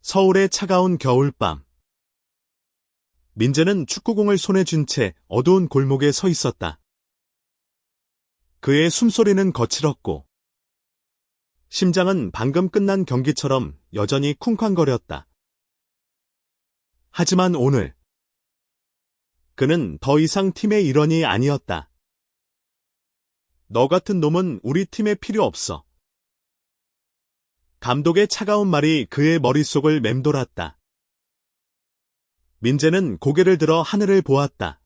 서울의 차가운 겨울밤. 민재는 축구공을 손에 쥔 채 어두운 골목에 서 있었다. 그의 숨소리는 거칠었고 심장은 방금 끝난 경기처럼 여전히 쿵쾅거렸다. 하지만 오늘 그는 더 이상 팀의 일원이 아니었다. 너 같은 놈은 우리 팀에 필요 없어. 감독의 차가운 말이 그의 머릿속을 맴돌았다. 민재는 고개를 들어 하늘을 보았다.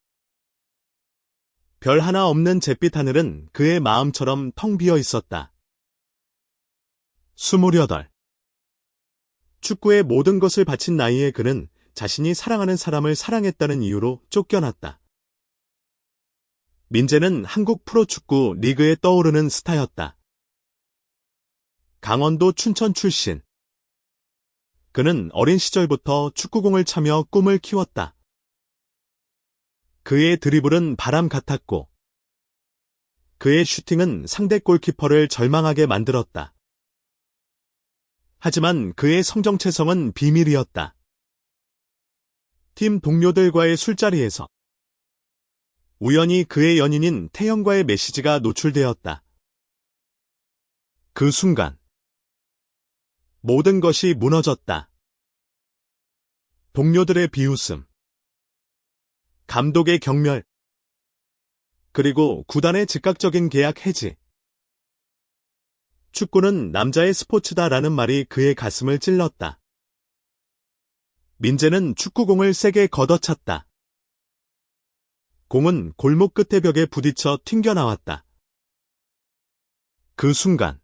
별 하나 없는 잿빛 하늘은 그의 마음처럼 텅 비어 있었다. 28. 축구에 모든 것을 바친 나이에 그는 자신이 사랑하는 사람을 사랑했다는 이유로 쫓겨났다. 민재는 한국 프로축구 리그에 떠오르는 스타였다. 강원도 춘천 출신. 그는 어린 시절부터 축구공을 차며 꿈을 키웠다. 그의 드리블은 바람 같았고 그의 슈팅은 상대 골키퍼를 절망하게 만들었다. 하지만 그의 성정체성은 비밀이었다. 팀 동료들과의 술자리에서 우연히 그의 연인인 태연과의 메시지가 노출되었다. 그 순간 모든 것이 무너졌다. 동료들의 비웃음, 감독의 경멸, 그리고 구단의 즉각적인 계약 해지. 축구는 남자의 스포츠다라는 말이 그의 가슴을 찔렀다. 민재는 축구공을 세게 걷어찼다. 공은 골목 끝의 벽에 부딪혀 튕겨나왔다. 그 순간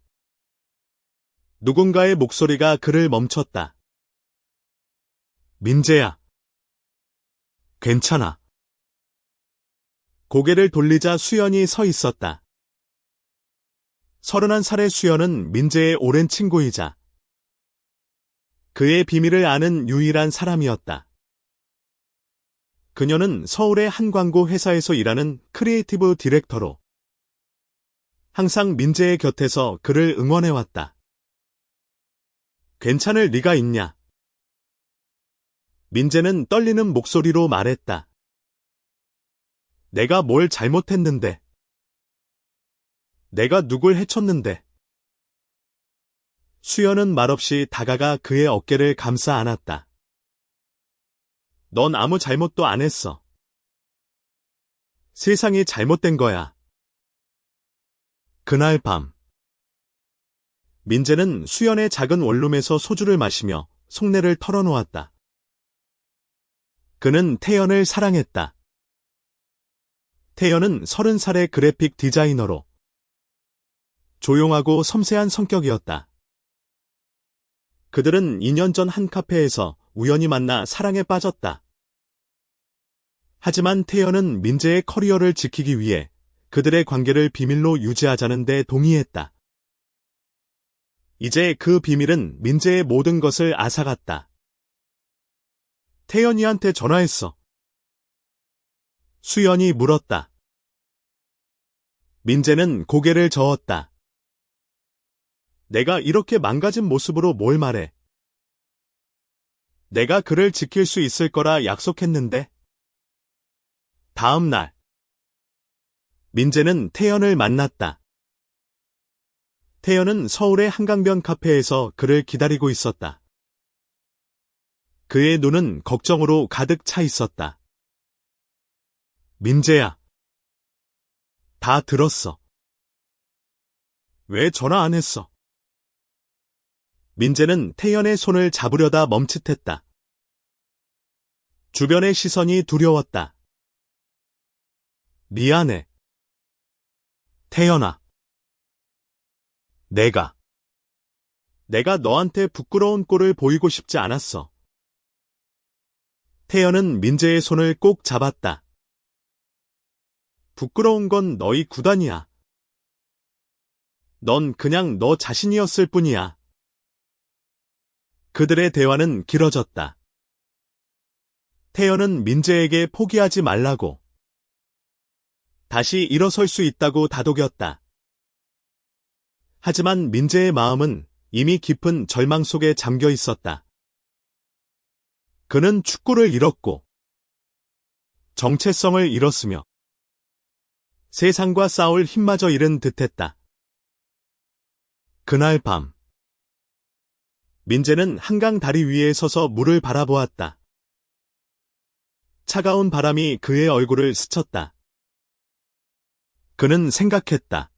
누군가의 목소리가 그를 멈췄다. 민재야. 괜찮아. 고개를 돌리자 수연이 서 있었다. 31살의 수연은 민재의 오랜 친구이자 그의 비밀을 아는 유일한 사람이었다. 그녀는 서울의 한 광고 회사에서 일하는 크리에이티브 디렉터로 항상 민재의 곁에서 그를 응원해왔다. 괜찮을 리가 있냐? 민재는 떨리는 목소리로 말했다. 내가 뭘 잘못했는데? 내가 누굴 해쳤는데? 수연은 말없이 다가가 그의 어깨를 감싸 안았다. 넌 아무 잘못도 안 했어. 세상이 잘못된 거야. 그날 밤 민재는 수연의 작은 원룸에서 소주를 마시며 속내를 털어놓았다. 그는 태연을 사랑했다. 태연은 30살의 그래픽 디자이너로 조용하고 섬세한 성격이었다. 그들은 2년 전 한 카페에서 우연히 만나 사랑에 빠졌다. 하지만 태연은 민재의 커리어를 지키기 위해 그들의 관계를 비밀로 유지하자는 데 동의했다. 이제 그 비밀은 민재의 모든 것을 앗아갔다. 태연이한테 전화했어. 수연이 물었다. 민재는 고개를 저었다. 내가 이렇게 망가진 모습으로 뭘 말해? 내가 그를 지킬 수 있을 거라 약속했는데. 다음 날 민재는 태연을 만났다. 태연은 서울의 한강변 카페에서 그를 기다리고 있었다. 그의 눈은 걱정으로 가득 차 있었다. 민재야. 다 들었어. 왜 전화 안 했어? 민재는 태연의 손을 잡으려다 멈칫했다. 주변의 시선이 두려웠다. 미안해. 태연아. 내가 너한테 부끄러운 꼴을 보이고 싶지 않았어. 태연은 민재의 손을 꼭 잡았다. 부끄러운 건 너희 구단이야. 넌 그냥 너 자신이었을 뿐이야. 그들의 대화는 길어졌다. 태연은 민재에게 포기하지 말라고, 다시 일어설 수 있다고 다독였다. 하지만 민재의 마음은 이미 깊은 절망 속에 잠겨 있었다. 그는 축구를 잃었고 정체성을 잃었으며 세상과 싸울 힘마저 잃은 듯했다. 그날 밤 민재는 한강 다리 위에 서서 물을 바라보았다. 차가운 바람이 그의 얼굴을 스쳤다. 그는 생각했다.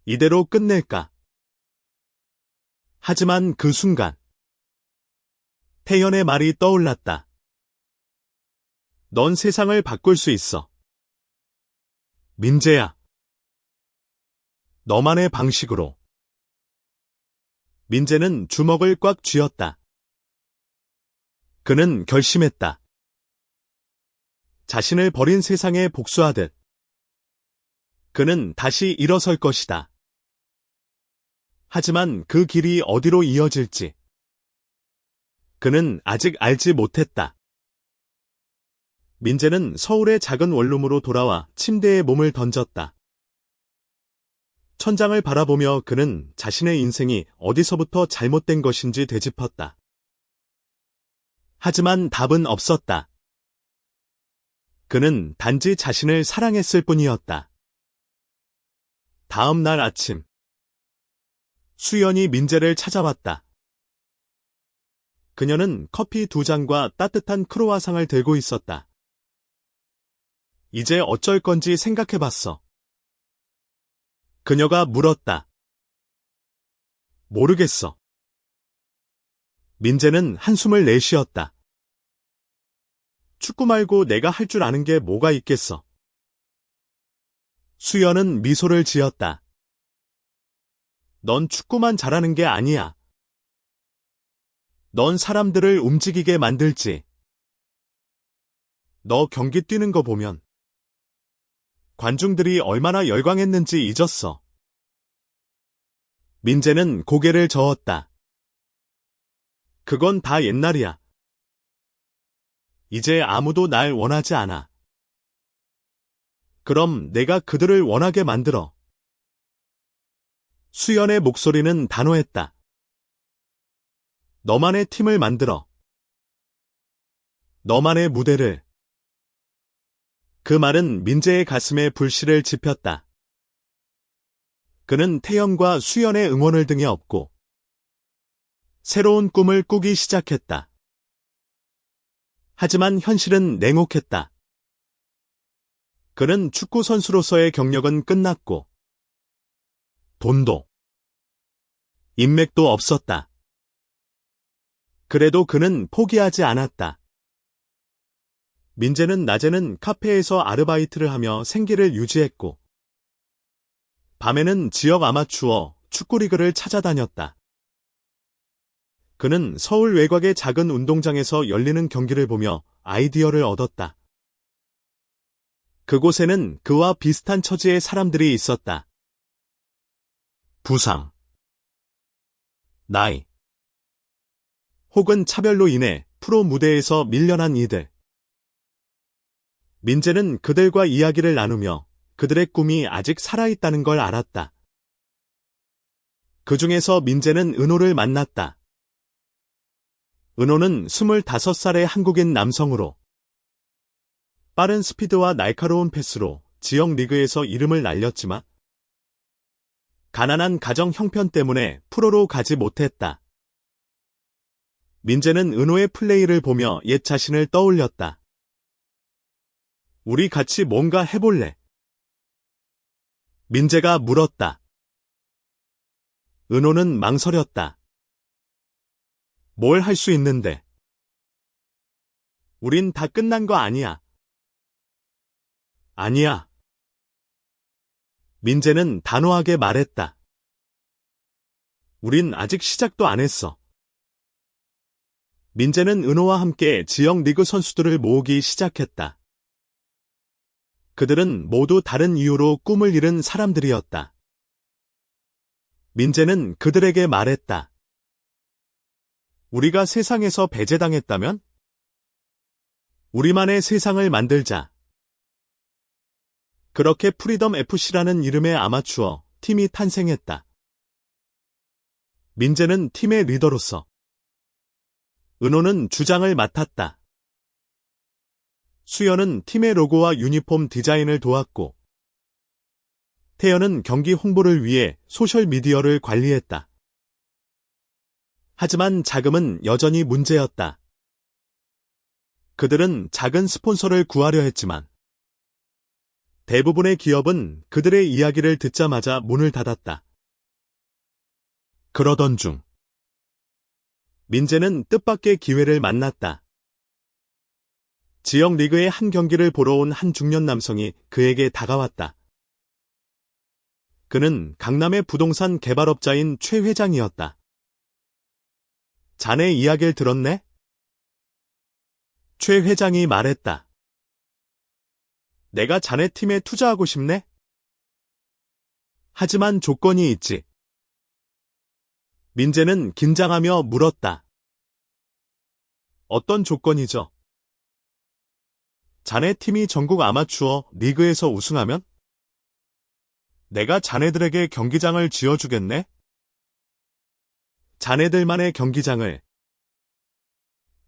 이대로 끝낼까? 하지만 그 순간 태연의 말이 떠올랐다. 넌 세상을 바꿀 수 있어. 민재야. 너만의 방식으로. 민재는 주먹을 꽉 쥐었다. 그는 결심했다. 자신을 버린 세상에 복수하듯 그는 다시 일어설 것이다. 하지만 그 길이 어디로 이어질지 그는 아직 알지 못했다. 민재는 서울의 작은 원룸으로 돌아와 침대에 몸을 던졌다. 천장을 바라보며 그는 자신의 인생이 어디서부터 잘못된 것인지 되짚었다. 하지만 답은 없었다. 그는 단지 자신을 사랑했을 뿐이었다. 다음 날 아침 수연이 민재를 찾아왔다. 그녀는 커피 2잔과 따뜻한 크로와상을 들고 있었다. 이제 어쩔 건지 생각해봤어. 그녀가 물었다. 모르겠어. 민재는 한숨을 내쉬었다. 축구 말고 내가 할 줄 아는 게 뭐가 있겠어. 수연은 미소를 지었다. 넌 축구만 잘하는 게 아니야. 넌 사람들을 움직이게 만들지. 너 경기 뛰는 거 보면 관중들이 얼마나 열광했는지 잊었어. 민재는 고개를 저었다. 그건 다 옛날이야. 이제 아무도 날 원하지 않아. 그럼 내가 그들을 원하게 만들어. 수연의 목소리는 단호했다. 너만의 팀을 만들어. 너만의 무대를. 그 말은 민재의 가슴에 불씨를 지폈다. 그는 태연과 수연의 응원을 등에 업고 새로운 꿈을 꾸기 시작했다. 하지만 현실은 냉혹했다. 그는 축구 선수로서의 경력은 끝났고 돈도 인맥도 없었다. 그래도 그는 포기하지 않았다. 민재는 낮에는 카페에서 아르바이트를 하며 생계를 유지했고 밤에는 지역 아마추어 축구리그를 찾아다녔다. 그는 서울 외곽의 작은 운동장에서 열리는 경기를 보며 아이디어를 얻었다. 그곳에는 그와 비슷한 처지의 사람들이 있었다. 부상, 나이, 혹은 차별로 인해 프로 무대에서 밀려난 이들. 민재는 그들과 이야기를 나누며 그들의 꿈이 아직 살아있다는 걸 알았다. 그 중에서 민재는 은호를 만났다. 은호는 25살의 한국인 남성으로 빠른 스피드와 날카로운 패스로 지역 리그에서 이름을 날렸지만 가난한 가정 형편 때문에 프로로 가지 못했다. 민재는 은호의 플레이를 보며 옛 자신을 떠올렸다. 우리 같이 뭔가 해볼래? 민재가 물었다. 은호는 망설였다. 뭘 할 수 있는데? 우린 다 끝난 거 아니야. 아니야. 민재는 단호하게 말했다. 우린 아직 시작도 안 했어. 민재는 은호와 함께 지역 리그 선수들을 모으기 시작했다. 그들은 모두 다른 이유로 꿈을 잃은 사람들이었다. 민재는 그들에게 말했다. 우리가 세상에서 배제당했다면? 우리만의 세상을 만들자. 그렇게 프리덤 FC라는 이름의 아마추어 팀이 탄생했다. 민재는 팀의 리더로서 은호는 주장을 맡았다. 수연은 팀의 로고와 유니폼 디자인을 도왔고, 태연은 경기 홍보를 위해 소셜미디어를 관리했다. 하지만 자금은 여전히 문제였다. 그들은 작은 스폰서를 구하려 했지만 대부분의 기업은 그들의 이야기를 듣자마자 문을 닫았다. 그러던 중 민재는 뜻밖의 기회를 만났다. 지역 리그의 한 경기를 보러 온 한 중년 남성이 그에게 다가왔다. 그는 강남의 부동산 개발업자인 최 회장이었다. 자네 이야기를 들었네? 최 회장이 말했다. 내가 자네 팀에 투자하고 싶네? 하지만 조건이 있지. 민재는 긴장하며 물었다. 어떤 조건이죠? 자네 팀이 전국 아마추어 리그에서 우승하면? 내가 자네들에게 경기장을 지어주겠네? 자네들만의 경기장을.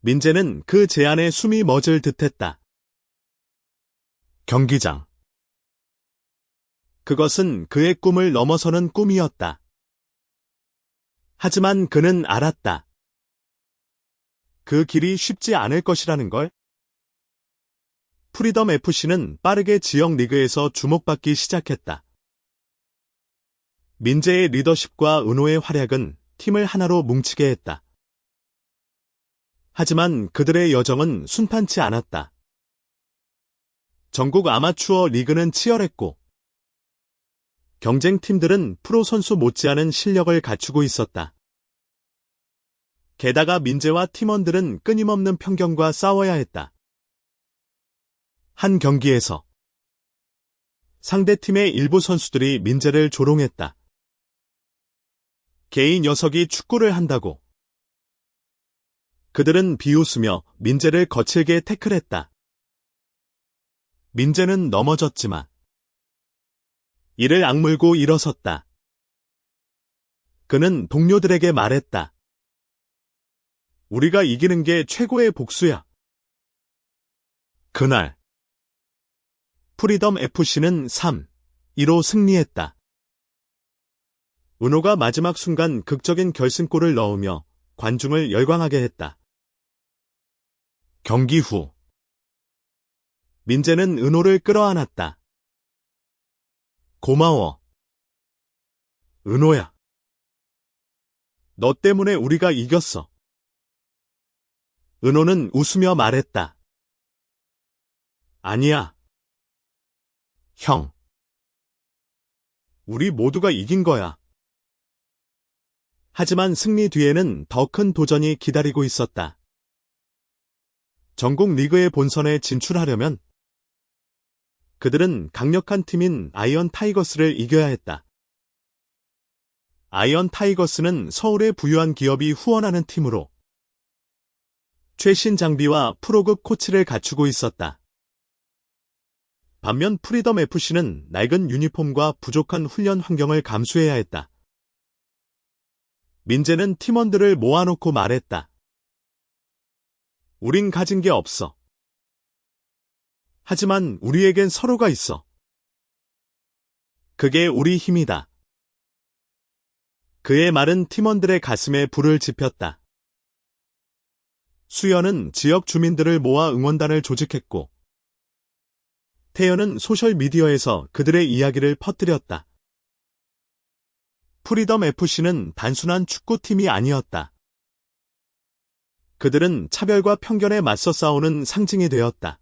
민재는 그 제안에 숨이 멎을 듯했다. 경기장. 그것은 그의 꿈을 넘어서는 꿈이었다. 하지만 그는 알았다. 그 길이 쉽지 않을 것이라는 걸. 프리덤 FC는 빠르게 지역 리그에서 주목받기 시작했다. 민재의 리더십과 은호의 활약은 팀을 하나로 뭉치게 했다. 하지만 그들의 여정은 순탄치 않았다. 전국 아마추어 리그는 치열했고 경쟁팀들은 프로 선수 못지않은 실력을 갖추고 있었다. 게다가 민재와 팀원들은 끊임없는 편견과 싸워야 했다. 한 경기에서 상대팀의 일부 선수들이 민재를 조롱했다. 개인 녀석이 축구를 한다고. 그들은 비웃으며 민재를 거칠게 태클했다. 민재는 넘어졌지만 이를 악물고 일어섰다. 그는 동료들에게 말했다. 우리가 이기는 게 최고의 복수야. 그날 프리덤 FC는 3-2로 승리했다. 은호가 마지막 순간 극적인 결승골을 넣으며 관중을 열광하게 했다. 경기 후 민재는 은호를 끌어안았다. 고마워. 은호야. 너 때문에 우리가 이겼어. 은호는 웃으며 말했다. 아니야. 형. 우리 모두가 이긴 거야. 하지만 승리 뒤에는 더 큰 도전이 기다리고 있었다. 전국 리그의 본선에 진출하려면 그들은 강력한 팀인 아이언 타이거스를 이겨야 했다. 아이언 타이거스는 서울의 부유한 기업이 후원하는 팀으로 최신 장비와 프로급 코치를 갖추고 있었다. 반면 프리덤 FC는 낡은 유니폼과 부족한 훈련 환경을 감수해야 했다. 민재는 팀원들을 모아놓고 말했다. 우린 가진 게 없어. 하지만 우리에겐 서로가 있어. 그게 우리 힘이다. 그의 말은 팀원들의 가슴에 불을 지폈다. 수연은 지역 주민들을 모아 응원단을 조직했고, 태연은 소셜미디어에서 그들의 이야기를 퍼뜨렸다. 프리덤 FC는 단순한 축구팀이 아니었다. 그들은 차별과 편견에 맞서 싸우는 상징이 되었다.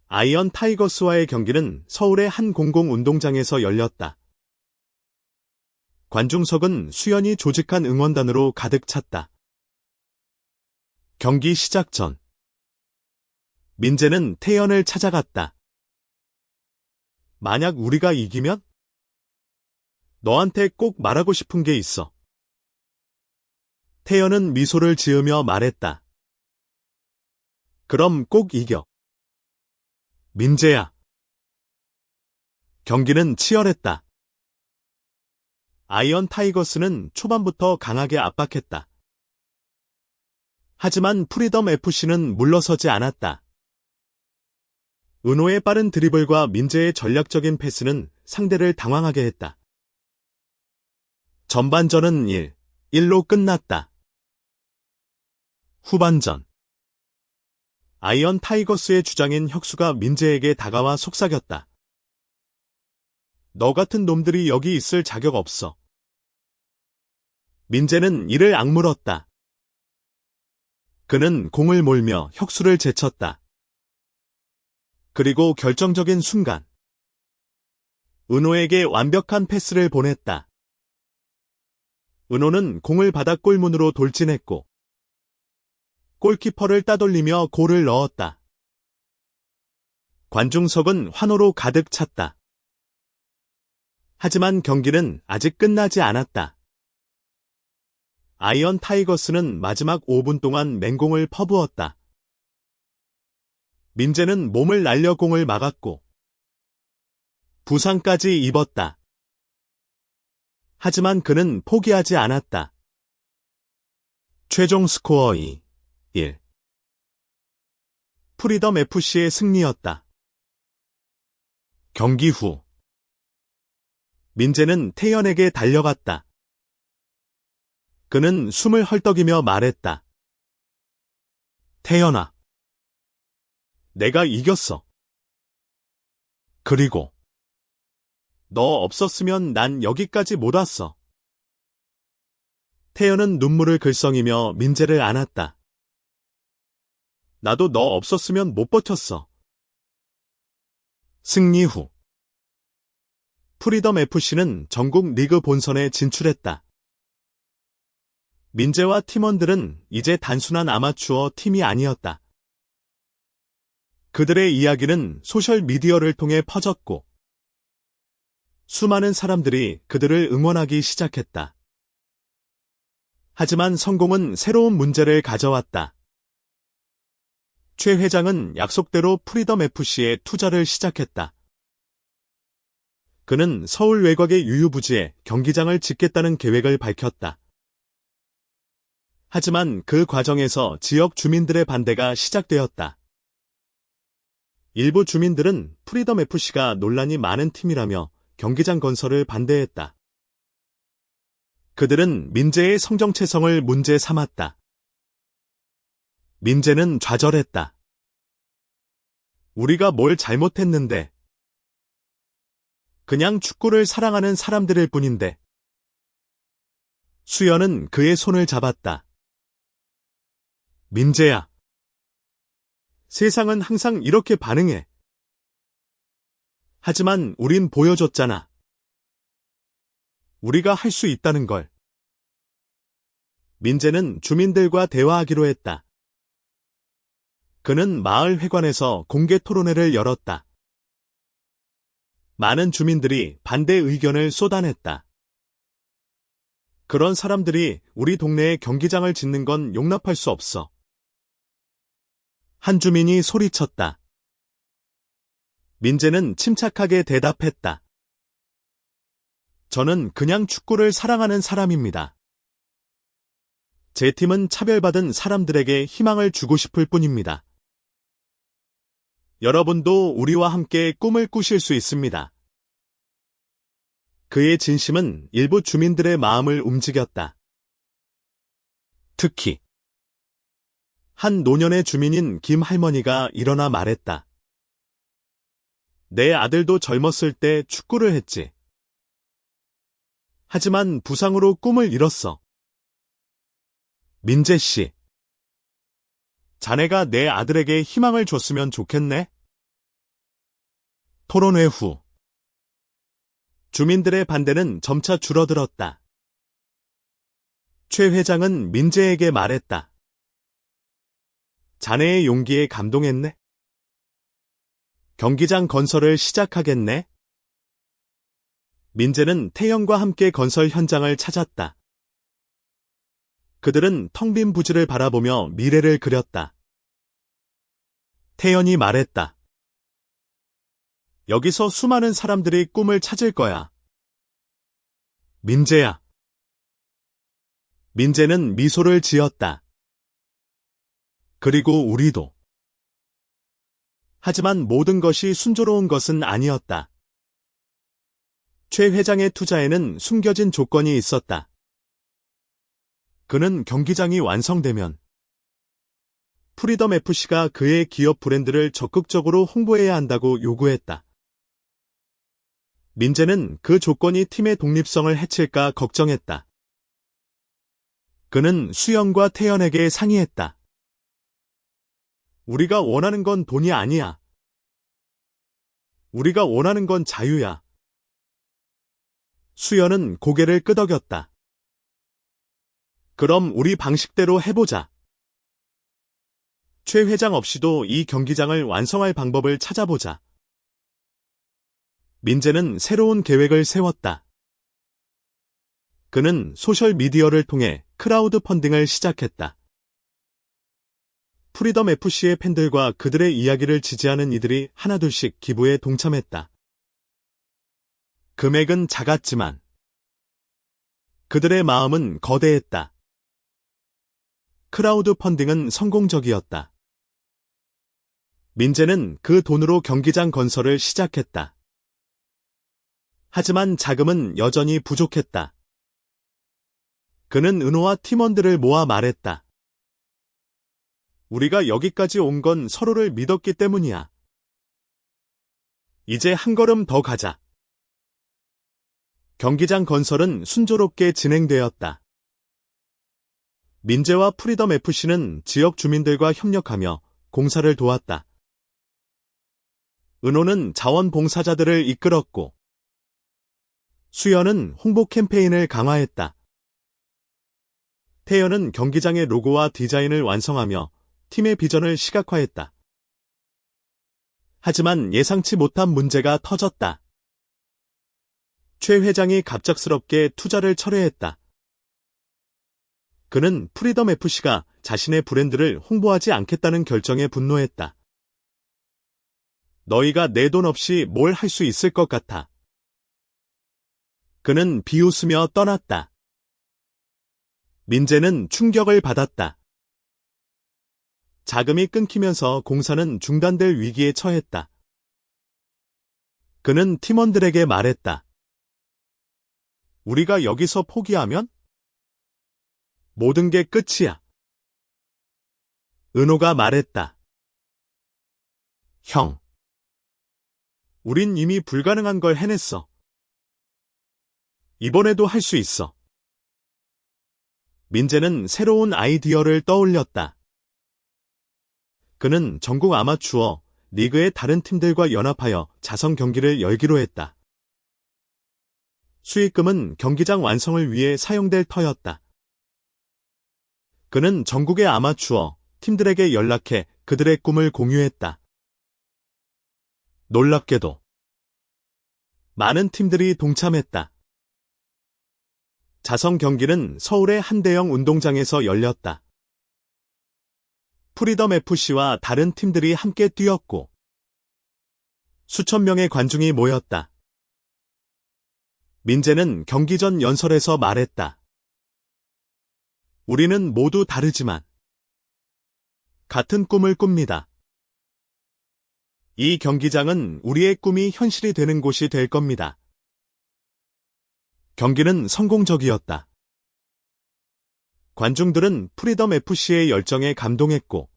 아이언 타이거스와의 경기는 서울의 한 공공운동장에서 열렸다. 관중석은 수연이 조직한 응원단으로 가득 찼다. 경기 시작 전 민재는 태연을 찾아갔다. 만약 우리가 이기면? 너한테 꼭 말하고 싶은 게 있어. 태연은 미소를 지으며 말했다. 그럼 꼭 이겨. 민재야. 경기는 치열했다. 아이언 타이거스는 초반부터 강하게 압박했다. 하지만 프리덤 FC는 물러서지 않았다. 은호의 빠른 드리블과 민재의 전략적인 패스는 상대를 당황하게 했다. 전반전은 1로 끝났다. 후반전. 아이언 타이거스의 주장인 혁수가 민재에게 다가와 속삭였다. 너 같은 놈들이 여기 있을 자격 없어. 민재는 이를 악물었다. 그는 공을 몰며 혁수를 제쳤다. 그리고 결정적인 순간, 은호에게 완벽한 패스를 보냈다. 은호는 공을 받아 골문으로 돌진했고, 골키퍼를 따돌리며 골을 넣었다. 관중석은 환호로 가득 찼다. 하지만 경기는 아직 끝나지 않았다. 아이언 타이거스는 마지막 5분 동안 맹공을 퍼부었다. 민재는 몸을 날려 공을 막았고 부상까지 입었다. 하지만 그는 포기하지 않았다. 최종 스코어 2-1. 프리덤 FC의 승리였다. 경기 후 민재는 태연에게 달려갔다. 그는 숨을 헐떡이며 말했다. 태연아, 내가 이겼어. 그리고 너 없었으면 난 여기까지 못 왔어. 태연은 눈물을 글썽이며 민재를 안았다. 나도 너 없었으면 못 버텼어. 승리 후 프리덤 FC는 전국 리그 본선에 진출했다. 민재와 팀원들은 이제 단순한 아마추어 팀이 아니었다. 그들의 이야기는 소셜미디어를 통해 퍼졌고 수많은 사람들이 그들을 응원하기 시작했다. 하지만 성공은 새로운 문제를 가져왔다. 최 회장은 약속대로 프리덤 FC에 투자를 시작했다. 그는 서울 외곽의 유유부지에 경기장을 짓겠다는 계획을 밝혔다. 하지만 그 과정에서 지역 주민들의 반대가 시작되었다. 일부 주민들은 프리덤 FC가 논란이 많은 팀이라며 경기장 건설을 반대했다. 그들은 민재의 성정체성을 문제 삼았다. 민재는 좌절했다. 우리가 뭘 잘못했는데. 그냥 축구를 사랑하는 사람들일 뿐인데. 수연은 그의 손을 잡았다. 민재야. 세상은 항상 이렇게 반응해. 하지만 우린 보여줬잖아. 우리가 할 수 있다는 걸. 민재는 주민들과 대화하기로 했다. 그는 마을 회관에서 공개 토론회를 열었다. 많은 주민들이 반대 의견을 쏟아냈다. 그런 사람들이 우리 동네에 경기장을 짓는 건 용납할 수 없어. 한 주민이 소리쳤다. 민재는 침착하게 대답했다. 저는 그냥 축구를 사랑하는 사람입니다. 제 팀은 차별받은 사람들에게 희망을 주고 싶을 뿐입니다. 여러분도 우리와 함께 꿈을 꾸실 수 있습니다. 그의 진심은 일부 주민들의 마음을 움직였다. 특히 한 노년의 주민인 김 할머니가 일어나 말했다. 내 아들도 젊었을 때 축구를 했지. 하지만 부상으로 꿈을 잃었어. 민재 씨, 자네가 내 아들에게 희망을 줬으면 좋겠네. 토론회 후 주민들의 반대는 점차 줄어들었다. 최 회장은 민재에게 말했다. 자네의 용기에 감동했네. 경기장 건설을 시작하겠네. 민재는 태연과 함께 건설 현장을 찾았다. 그들은 텅 빈 부지를 바라보며 미래를 그렸다. 태연이 말했다. 여기서 수많은 사람들이 꿈을 찾을 거야. 민재야. 민재는 미소를 지었다. 그리고 우리도. 하지만 모든 것이 순조로운 것은 아니었다. 최 회장의 투자에는 숨겨진 조건이 있었다. 그는 경기장이 완성되면 프리덤 FC가 그의 기업 브랜드를 적극적으로 홍보해야 한다고 요구했다. 민재는 그 조건이 팀의 독립성을 해칠까 걱정했다. 그는 수영과 태연에게 상의했다. 우리가 원하는 건 돈이 아니야. 우리가 원하는 건 자유야. 수연은 고개를 끄덕였다. 그럼 우리 방식대로 해보자. 최 회장 없이도 이 경기장을 완성할 방법을 찾아보자. 민재는 새로운 계획을 세웠다. 그는 소셜미디어를 통해 크라우드 펀딩을 시작했다. 프리덤 FC의 팬들과 그들의 이야기를 지지하는 이들이 하나둘씩 기부에 동참했다. 금액은 작았지만 그들의 마음은 거대했다. 크라우드 펀딩은 성공적이었다. 민재는 그 돈으로 경기장 건설을 시작했다. 하지만 자금은 여전히 부족했다. 그는 은호와 팀원들을 모아 말했다. 우리가 여기까지 온 건 서로를 믿었기 때문이야. 이제 한 걸음 더 가자. 경기장 건설은 순조롭게 진행되었다. 민재와 프리덤 FC는 지역 주민들과 협력하며 공사를 도왔다. 은호는 자원봉사자들을 이끌었고, 수연은 홍보 캠페인을 강화했다. 태연은 경기장의 로고와 디자인을 완성하며 팀의 비전을 시각화했다. 하지만 예상치 못한 문제가 터졌다. 최 회장이 갑작스럽게 투자를 철회했다. 그는 프리덤 FC가 자신의 브랜드를 홍보하지 않겠다는 결정에 분노했다. 너희가 내 돈 없이 뭘 할 수 있을 것 같아. 그는 비웃으며 떠났다. 민재는 충격을 받았다. 자금이 끊기면서 공사는 중단될 위기에 처했다. 그는 팀원들에게 말했다. 우리가 여기서 포기하면 모든 게 끝이야. 은호가 말했다. 형, 우린 이미 불가능한 걸 해냈어. 이번에도 할 수 있어. 민재는 새로운 아이디어를 떠올렸다. 그는 전국 아마추어 리그의 다른 팀들과 연합하여 자선 경기를 열기로 했다. 수익금은 경기장 완성을 위해 사용될 터였다. 그는 전국의 아마추어 팀들에게 연락해 그들의 꿈을 공유했다. 놀랍게도 많은 팀들이 동참했다. 자선 경기는 서울의 한 대형 운동장에서 열렸다. 프리덤 FC와 다른 팀들이 함께 뛰었고 수천 명의 관중이 모였다. 민재는 경기 전 연설에서 말했다. 우리는 모두 다르지만 같은 꿈을 꿉니다. 이 경기장은 우리의 꿈이 현실이 되는 곳이 될 겁니다. 경기는 성공적이었다. 관중들은 프리덤 FC의 열정에 감동했고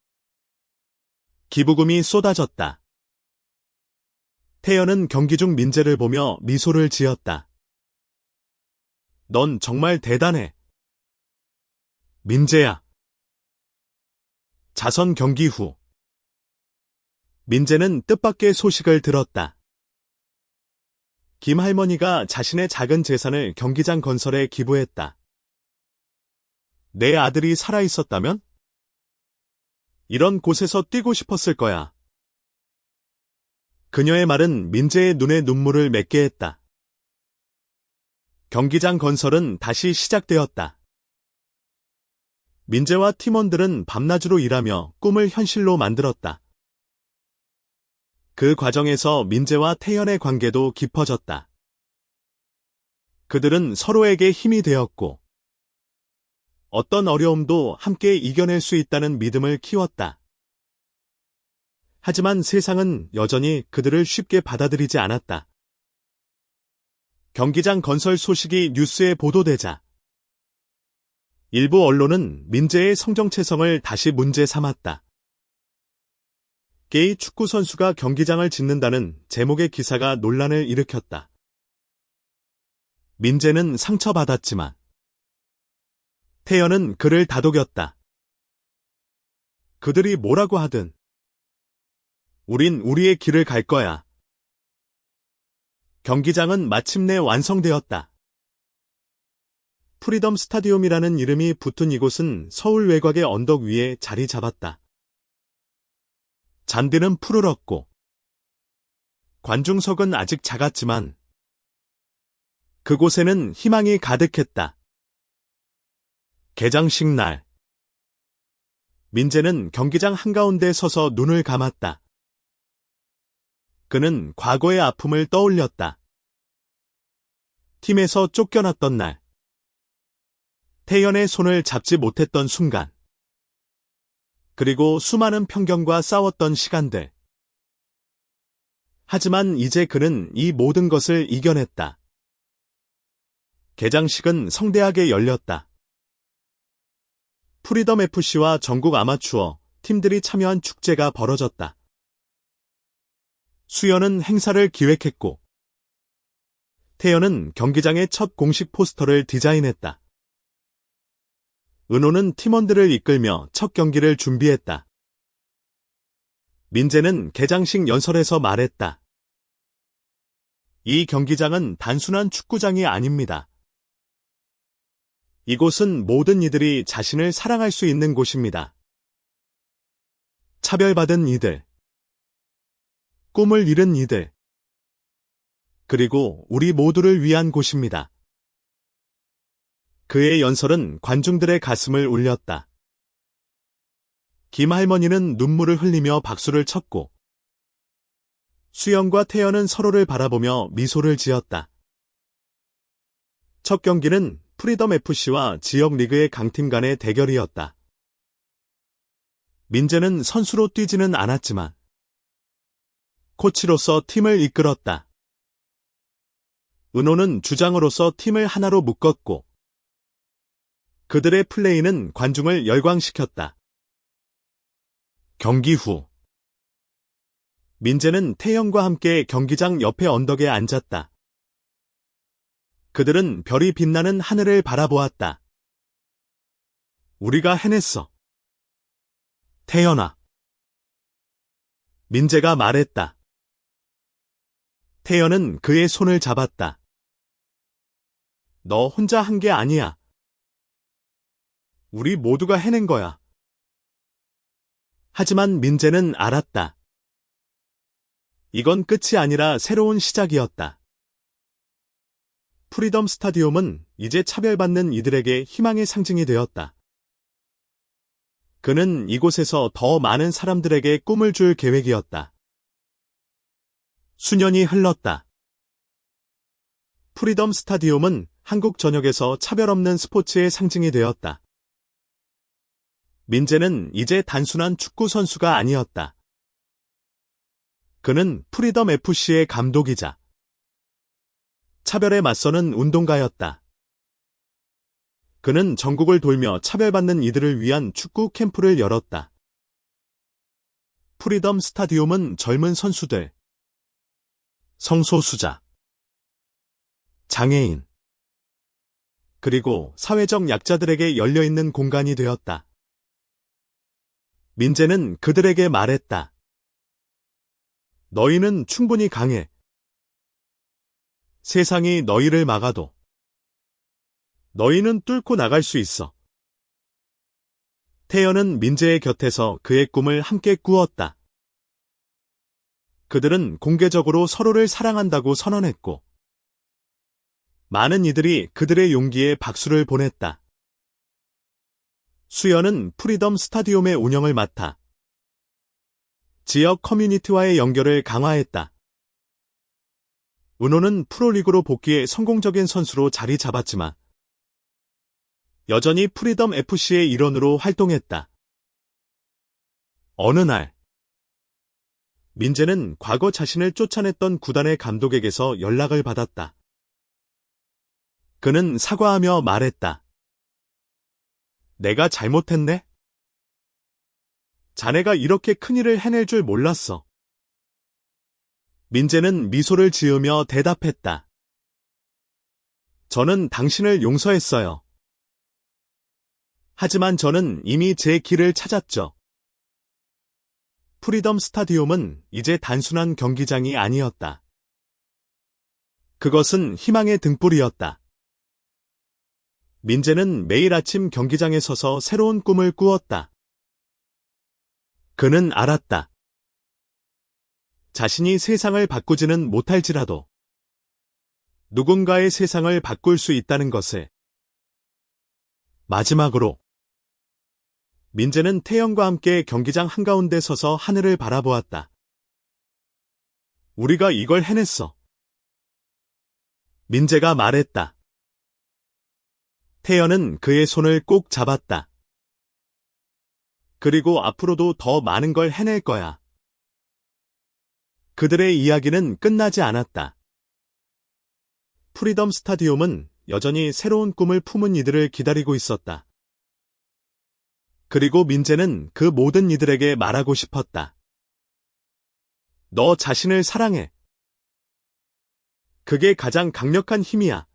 기부금이 쏟아졌다. 태연은 경기 중 민재를 보며 미소를 지었다. 넌 정말 대단해. 민재야. 자선 경기 후 민재는 뜻밖의 소식을 들었다. 김 할머니가 자신의 작은 재산을 경기장 건설에 기부했다. 내 아들이 살아있었다면? 이런 곳에서 뛰고 싶었을 거야. 그녀의 말은 민재의 눈에 눈물을 맺게 했다. 경기장 건설은 다시 시작되었다. 민재와 팀원들은 밤낮으로 일하며 꿈을 현실로 만들었다. 그 과정에서 민재와 태연의 관계도 깊어졌다. 그들은 서로에게 힘이 되었고 어떤 어려움도 함께 이겨낼 수 있다는 믿음을 키웠다. 하지만 세상은 여전히 그들을 쉽게 받아들이지 않았다. 경기장 건설 소식이 뉴스에 보도되자 일부 언론은 민재의 성정체성을 다시 문제 삼았다. 게이 축구 선수가 경기장을 짓는다는 제목의 기사가 논란을 일으켰다. 민재는 상처받았지만 태연은 그를 다독였다. 그들이 뭐라고 하든 우린 우리의 길을 갈 거야. 경기장은 마침내 완성되었다. 프리덤 스타디움이라는 이름이 붙은 이곳은 서울 외곽의 언덕 위에 자리 잡았다. 잔디는 푸르렀고 관중석은 아직 작았지만 그곳에는 희망이 가득했다. 개장식 날 민재는 경기장 한가운데 서서 눈을 감았다. 그는 과거의 아픔을 떠올렸다. 팀에서 쫓겨났던 날, 태연의 손을 잡지 못했던 순간, 그리고 수많은 편견과 싸웠던 시간들. 하지만 이제 그는 이 모든 것을 이겨냈다. 개장식은 성대하게 열렸다. 프리덤 FC와 전국 아마추어 팀들이 참여한 축제가 벌어졌다. 수연은 행사를 기획했고, 태연은 경기장의 첫 공식 포스터를 디자인했다. 은호는 팀원들을 이끌며 첫 경기를 준비했다. 민재는 개장식 연설에서 말했다. 이 경기장은 단순한 축구장이 아닙니다. 이곳은 모든 이들이 자신을 사랑할 수 있는 곳입니다. 차별받은 이들, 꿈을 잃은 이들, 그리고 우리 모두를 위한 곳입니다. 그의 연설은 관중들의 가슴을 울렸다. 김할머니는 눈물을 흘리며 박수를 쳤고, 수영과 태연은 서로를 바라보며 미소를 지었다. 첫 경기는 프리덤 FC와 지역 리그의 강팀 간의 대결이었다. 민재는 선수로 뛰지는 않았지만 코치로서 팀을 이끌었다. 은호는 주장으로서 팀을 하나로 묶었고 그들의 플레이는 관중을 열광시켰다. 경기 후 민재는 태연과 함께 경기장 옆에 언덕에 앉았다. 그들은 별이 빛나는 하늘을 바라보았다. 우리가 해냈어. 태연아. 민재가 말했다. 태연은 그의 손을 잡았다. 너 혼자 한 게 아니야. 우리 모두가 해낸 거야. 하지만 민재는 알았다. 이건 끝이 아니라 새로운 시작이었다. 프리덤 스타디움은 이제 차별받는 이들에게 희망의 상징이 되었다. 그는 이곳에서 더 많은 사람들에게 꿈을 줄 계획이었다. 수년이 흘렀다. 프리덤 스타디움은 한국 전역에서 차별 없는 스포츠의 상징이 되었다. 민재는 이제 단순한 축구 선수가 아니었다. 그는 프리덤 FC의 감독이자 차별에 맞서는 운동가였다. 그는 전국을 돌며 차별받는 이들을 위한 축구 캠프를 열었다. 프리덤 스타디움은 젊은 선수들, 성소수자, 장애인, 그리고 사회적 약자들에게 열려있는 공간이 되었다. 민재는 그들에게 말했다. 너희는 충분히 강해. 세상이 너희를 막아도 너희는 뚫고 나갈 수 있어. 태연은 민재의 곁에서 그의 꿈을 함께 꾸었다. 그들은 공개적으로 서로를 사랑한다고 선언했고 많은 이들이 그들의 용기에 박수를 보냈다. 수연은 프리덤 스타디움의 운영을 맡아 지역 커뮤니티와의 연결을 강화했다. 은호는 프로리그로 복귀해 성공적인 선수로 자리 잡았지만 여전히 프리덤 FC의 일원으로 활동했다. 어느 날, 민재는 과거 자신을 쫓아냈던 구단의 감독에게서 연락을 받았다. 그는 사과하며 말했다. 내가 잘못했네? 자네가 이렇게 큰일을 해낼 줄 몰랐어. 민재는 미소를 지으며 대답했다. 저는 당신을 용서했어요. 하지만 저는 이미 제 길을 찾았죠. 프리덤 스타디움은 이제 단순한 경기장이 아니었다. 그것은 희망의 등불이었다. 민재는 매일 아침 경기장에 서서 새로운 꿈을 꾸었다. 그는 알았다. 자신이 세상을 바꾸지는 못할지라도 누군가의 세상을 바꿀 수 있다는 것을. 마지막으로 민재는 태연과 함께 경기장 한가운데 서서 하늘을 바라보았다. 우리가 이걸 해냈어. 민재가 말했다. 태연은 그의 손을 꼭 잡았다. 그리고 앞으로도 더 많은 걸 해낼 거야. 그들의 이야기는 끝나지 않았다. 프리덤 스타디움은 여전히 새로운 꿈을 품은 이들을 기다리고 있었다. 그리고 민재는 그 모든 이들에게 말하고 싶었다. 너 자신을 사랑해. 그게 가장 강력한 힘이야.